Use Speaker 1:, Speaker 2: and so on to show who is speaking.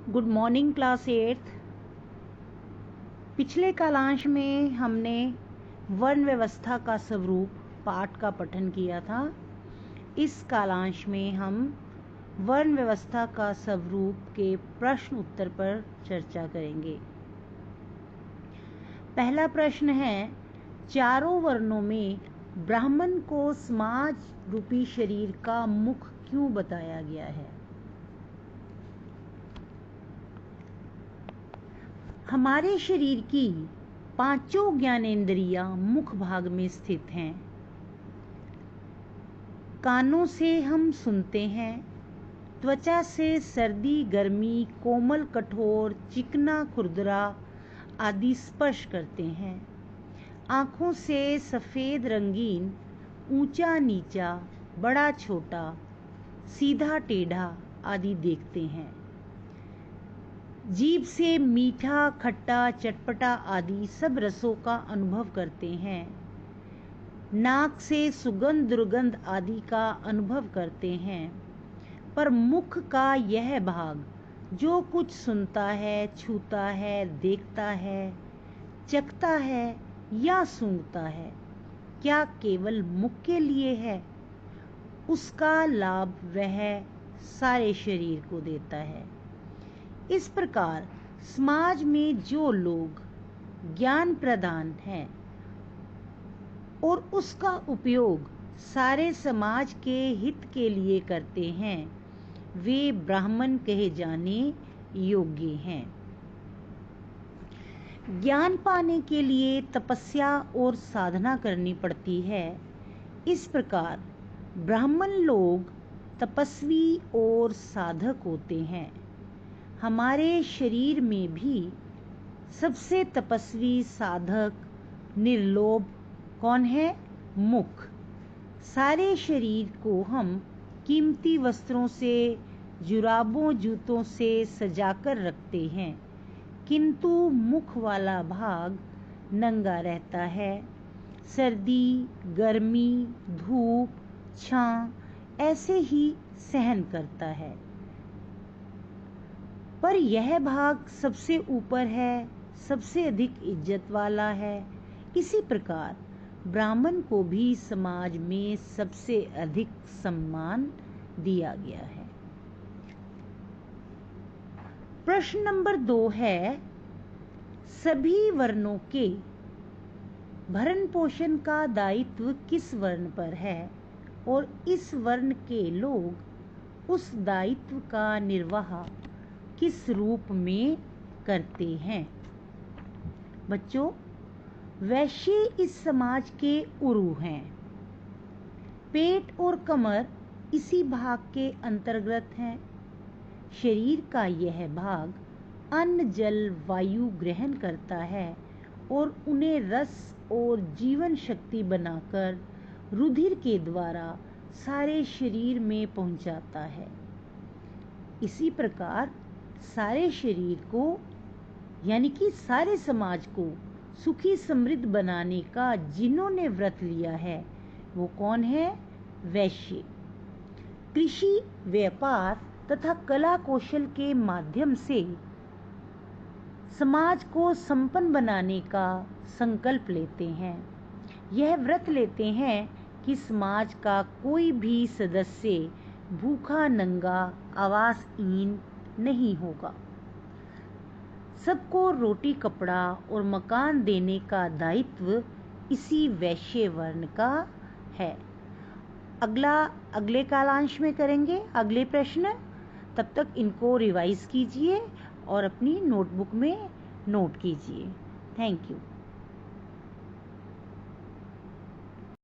Speaker 1: Good morning class 8th। पिछले कालांश में हमने वर्ण व्यवस्था का स्वरूप पाठ का पठन किया था। इस कालांश में हम वर्ण व्यवस्था का स्वरूप के प्रश्न उत्तर पर चर्चा करेंगे। पहला प्रश्न है, चारों वर्णों में ब्राह्मण को समाज रूपी शरीर का मुख क्यों बताया गया है? हमारे शरीर की पांचों ज्ञानेंद्रियां मुख भाग में स्थित हैं। कानों से हम सुनते हैं, त्वचा से सर्दी गर्मी, कोमल कठोर, चिकना खुरदरा आदि स्पर्श करते हैं। आँखों से सफ़ेद रंगीन, ऊंचा नीचा, बड़ा छोटा, सीधा टेढ़ा आदि देखते हैं। जीभ से मीठा खट्टा चटपटा आदि सब रसों का अनुभव करते हैं। नाक से सुगंध दुर्गंध आदि का अनुभव करते हैं। पर मुख का यह भाग जो कुछ सुनता है, छूता है, देखता है, चखता है या सूंघता है, क्या केवल मुख के लिए है? उसका लाभ वह सारे शरीर को देता है। इस प्रकार समाज में जो लोग ज्ञान प्रदान हैं और उसका उपयोग सारे समाज के हित के लिए करते हैं, वे ब्राह्मण कहे जाने योग्य हैं। ज्ञान पाने के लिए तपस्या और साधना करनी पड़ती है। इस प्रकार ब्राह्मण लोग तपस्वी और साधक होते हैं। हमारे शरीर में भी सबसे तपस्वी साधक निर्लोभ कौन है? मुख। सारे शरीर को हम कीमती वस्त्रों से, जुराबों जूतों से सजाकर रखते हैं, किंतु मुख वाला भाग नंगा रहता है। सर्दी गर्मी, धूप छां ऐसे ही सहन करता है, पर यह भाग सबसे ऊपर है, सबसे अधिक इज्जत वाला है। इसी प्रकार ब्राह्मण को भी समाज में सबसे अधिक सम्मान दिया गया है। प्रश्न नंबर 2 है, सभी वर्णों के भरण पोषण का दायित्व किस वर्ण पर है और इस वर्ण के लोग उस दायित्व का निर्वाह किस रूप में करते हैं? बच्चों, वैश्य इस समाज के उरु हैं। पेट और कमर इसी भाग के अंतर्गत हैं। शरीर का यह भाग अन्न जल वायु ग्रहण करता है और उन्हें रस और जीवन शक्ति बनाकर रुधिर के द्वारा सारे शरीर में पहुंचाता है। इसी प्रकार सारे शरीर को यानी कि सारे समाज को सुखी समृद्ध बनाने का जिन्होंने व्रत लिया है, वो कौन है? वैश्य। कृषि, व्यापार तथा कला कौशल के माध्यम से समाज को संपन्न बनाने का संकल्प लेते हैं। यह व्रत लेते हैं कि समाज का कोई भी सदस्य भूखा नंगा आवासहीन नहीं होगा। सबको रोटी कपड़ा और मकान देने का दायित्व इसी वैश्य वर्ण का है। अगले कालांश में करेंगे अगले प्रश्न। तब तक इनको रिवाइज कीजिए और अपनी नोटबुक में नोट कीजिए। Thank you.